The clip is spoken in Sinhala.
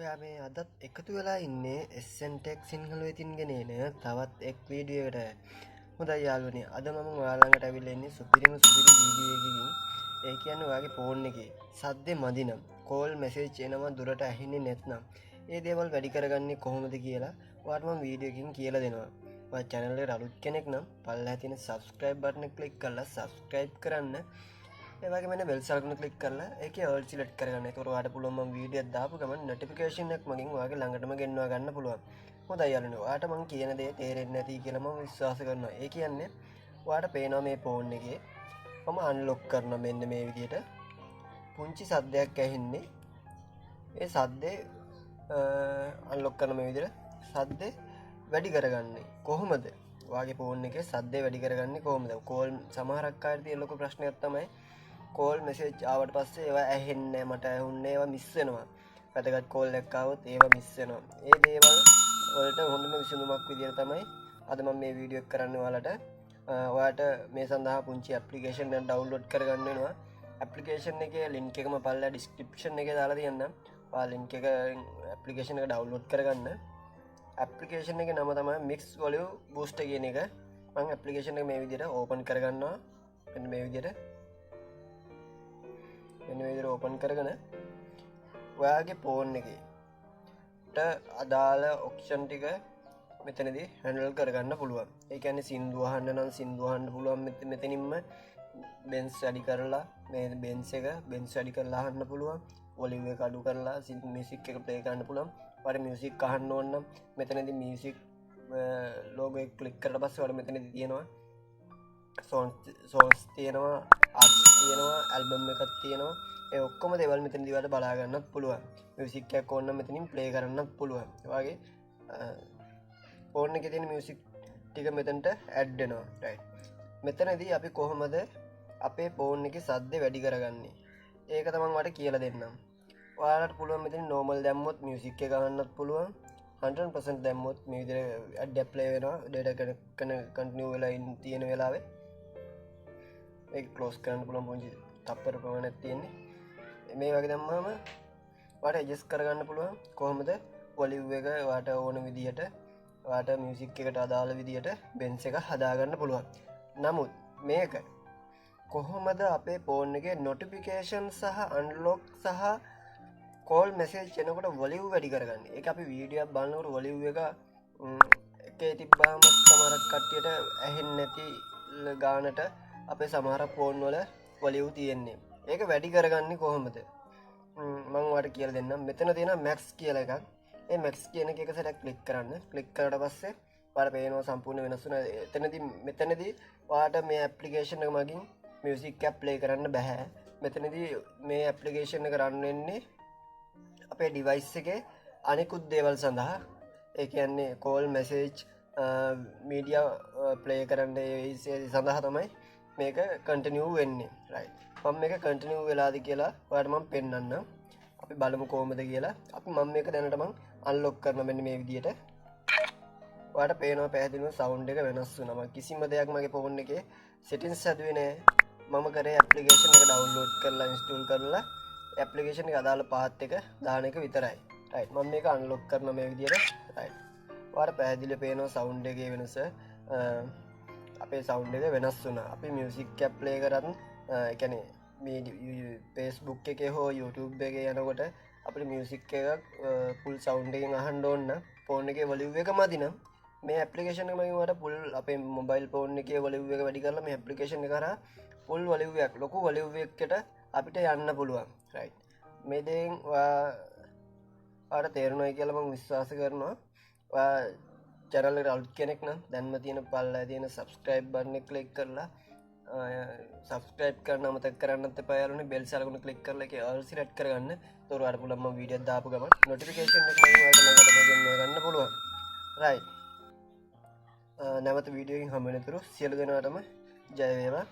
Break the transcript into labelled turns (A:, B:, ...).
A: ඔයා මේ අදත් එකතු වෙලා ඉන්නේ SNTech සිංහල වෙතින් ගෙනේන තවත් එක් වීඩියෝ එකට. හොඳයි යාළුවනේ, අද මම ඔයාලා ළඟට ඇවිල්ලා ඉන්නේ සුපිරි වීඩියෝ එකකින්. ඒ කියන්නේ ඔයාගේ ෆෝන් එකේ සද්දේ මදි නම්, කෝල් මැසේජ් එනවා දුරට ඇහෙන්නේ නැත්නම්, ඒ දේවල් වැඩි කරගන්නේ කොහොමද කියලා ඔයාලට මම වීඩියෝ එකකින් කියලා දෙනවා. ඔයා channel එකට අලුත් කෙනෙක් නම් පල්ලෙහා තියෙන subscribe button එක click කරලා subscribe කරන්න. ඒ වගේම මෙන්න bell icon click කරලා ඒකේ all select කරගන්න. ඒකට ඔයාලට පුළුවන් මම වීඩියෝ එක දාපු ගමන් notification එක මගින් ඔයාගේ ළඟටම ගෙන්වා ගන්න පුළුවන්. හොඳයි යාළුවනේ, ඔයාලට මම කියන දේ තේරෙන්නේ නැති කියලා මම විශ්වාස කරනවා. ඒ කියන්නේ ඔයාලට පේනවා මේ ෆෝන් එකේ මම unlock කරන මෙන්න මේ විදිහට පුංචි සද්දයක් ඇහෙන්නේ. ඒ සද්දේ unlock කරන මේ විදිහට සද්දේ වැඩි කරගන්නේ කොහොමද? ඔයාගේ ෆෝන් එකේ සද්දේ වැඩි කරගන්නේ කොහොමද? කෝල් සමහරක් අයට තියෙන ලොකු ප්‍රශ්නයක් තමයි කෝල් මෙසේජ් ආවට පස්සේ ඒවා ඇහෙන්නේ මට ඇහුන්නේ ඒවා මිස් වෙනවා. වැදගත් කෝල් එකක් ආවොත් ඒවා මිස් වෙනවා. ඒ දේවල් වලට හොඳම විසඳුමක් විදියට තමයි අද මම මේ වීඩියෝ එක කරන්නේ ඔයාලට. ඔයාලට මේ සඳහා පුංචි ඇප්ලිකේෂන් එකක් ඩවුන්ලෝඩ් කරගන්න වෙනවා. ඇප්ලිකේෂන් එකේ ලින්ක් එකම පල්ලා ඩිස්ක්‍රිප්ෂන් එකේ දාලා තියන්නම්. ඔයා ලින්ක් එක ඇප්ලිකේෂන් එක ඩවුන්ලෝඩ් කරගන්න. ඇප්ලිකේෂන් එකේ නම තමයි Mix Volume Booster කියන එක. මම ඇප්ලිකේෂන් එක මේ විදියට ඕපන් කරගන්නවා. මෙන්න මේ විදියට ඕපන් කරගෙන ඔයාගේ ෆෝන් එකට අදාළ ඔප්ෂන් ටික මෙතනදී හැන්ඩල් කරගන්න පුළුවන්. ඒ කියන්නේ සින්දු අහන්න නම් සින්දු අහන්න පුළුවන්. මෙතනින්ම බෙන්ස් වැඩි කරලා මේ බෙන්ස් වැඩි කරලා අහන්න පුළුවන්. වොලියුම් එක අඩු කරලා මියුසික් එක ප්ලේ කරන්න පුළුවන්. ඔයාලට මියුසික් අහන්න ඕන නම් මෙතනදී මියුසික් ලෝගෝ එක ක්ලික් කරලා පස්සේ ඔයාලට මෙතනදී තියෙනවා songs තියෙනවා, arts තියෙනවා, album එකක් තියෙනවා. ඒ ඔක්කොම දේවල් මෙතනදී ඔයාලට බලා ගන්නත් පුළුවන්. මියුසික් එකක් ඕන නම් මෙතනින් ප්ලේ කරන්නත් පුළුවන්. ඒ වගේ ෆෝන් එකේ තියෙන මියුසික් ටික මෙතනට ඇඩ් වෙනවා. රයිට්. මෙතනදී අපි කොහොමද අපේ ෆෝන් එකේ සද්ද වැඩි කරගන්නේ? ඒක තමයි මට කියලා දෙන්නම්. ඔයාලට පුළුවන් මෙතන normal දැම්මොත් මියුසික් එක අහන්නත් පුළුවන්. 100% දැම්මොත් මේ විදිහට ඇඩ් ප්ලේ වෙනවා. data කන්ටිනියු වෙලා තියෙන වෙලාවේ ඒක ක්ලෝස් කරන්න පුළුවන්. පුංචි තප්පර ප්‍රමාණයක් තියෙන්නේ. මේ වගේ දැම්මම ඔයාලට ඇඩ්ජස්ට් කරගන්න පුළුවන් කොහොමද වොලියුම් එක ඔයාලට ඕන විදිහට ඔයාලට මියුසික් එකට අදාළ විදිහට බෙන්ස් එක හදාගන්න පුළුවන්. නමුත් මේක කොහොමද අපේ ෆෝන් එකේ නොටිෆිකේෂන් සහ අන්ලොක් සහ කෝල් මැසේජ් එනකොට වොලියුම් වැඩි කරගන්නේ? ඒක අපි වීඩියෝ එකක් බලනකොට වොලියුම් එක එකේ තිබ්බාම සමහරක් කට්ටියට ඇහෙන්නේ නැති ගානට අපේ සමහර ෆෝන් වල වොලියුම් තියෙන්නේ. ඒක වැඩි කරගන්නේ කොහොමද? මම ඔයාලට කියලා දෙන්නම්. මෙතන තියෙන max කියලා එකක්. ඒ max කියන එක සැරයක් ක්ලික් කරන්න. ක්ලික් කරලා පස්සේ ඔයාලට පේනවා සම්පූර්ණ වෙනස් වෙනවා. මෙතනදී ඔයාලට මේ ඇප්ලිකේෂන් එක මගින් මියුසික් එක ප්ලේ කරන්න බෑ. මෙතනදී මේ ඇප්ලිකේෂන් එක රන් වෙන්නේ අපේ ඩිවයිස් එකේ අනිකුත් දේවල් සඳහා. ඒ කියන්නේ කෝල් මැසේජ් මීඩියා ප්ලේ කරන්න සඳහා තමයි මේක කන්ටිනියු වෙන්නේ. රයිට්. මම මේක කන්ටිනියු වෙලාද කියලා ඔයාලට මම පෙන්නන්නම්. අපි බලමු කොහොමද කියලා. මම මේක දැනට මම අන්ලොක් කරන මෙන්න මේ විදියට. ඔයාලට පේනවා පැහැදිලිව සවුන්ඩ් එක වෙනස් වුණා. කිසිම දෙයක් මගේ ෆෝන් එකේ සෙටින්ස් හදුවේ නෑ. මම කරේ ඇප්ලිකේෂන් එක ඩවුන්ලෝඩ් කරලා ඉන්ස්ටෝල් කරලා ඇප්ලිකේෂන් එක අදාළ පාත් එක දාන එක විතරයි. රයිට්. මම මේක අන්ලොක් කරන මේ විදියට. රයිට්. ඔයාලට පැහැදිලිව පේනවා සවුන්ඩ් එකේ වෙනස. අපේ සවුන්ඩ් එක වෙනස් වුණා. අපි මියුසික් එක ප්ලේ කරත් ඒ කියන්නේ මේ Facebook එකේ හෝ YouTube එකේ යනකොට අපිට මියුසික් එකක් ෆුල් සවුන්ඩ් එකෙන් අහන්න ඕන නම් ෆෝන් එකේ වොලියුම් එක මදි නම් මේ ඇප්ලිකේෂන් එක මගින් ඔයාලට ෆුල් අපේ මොබයිල් ෆෝන් එකේ වොලියුම් එක වැඩි කරලා මේ ඇප්ලිකේෂන් එක කරා ෆුල් වොලියුම් එකක් ලොකු වොලියුම් එකකට අපිට යන්න පුළුවන්. රයිට්. මේ දෙයින් ඔයාලට තේරෙනවා කියලා මම විශ්වාස කරනවා. ඔයා channel එකට අලුත් කෙනෙක් නම් දැන්ම තියෙන පල්ලා තියෙන subscribe button එක click කරලා subscribe කරන්න අමතක කරන්නත් එපා යාළුවනේ. bell icon click කරලා ඒකේ all select කරගන්න. ඒතකොට ඔයාලට පුළුවන් මම වීඩියෝ දාපු ගමන් notification එක මම ඔයාලට ළඟටම ගෙන්වා ගන්න පුළුවන්. right. නැවත වීඩියෝ එකකින් හම්බ වෙනතුරු සියලු දෙනාටම ජය වේවා.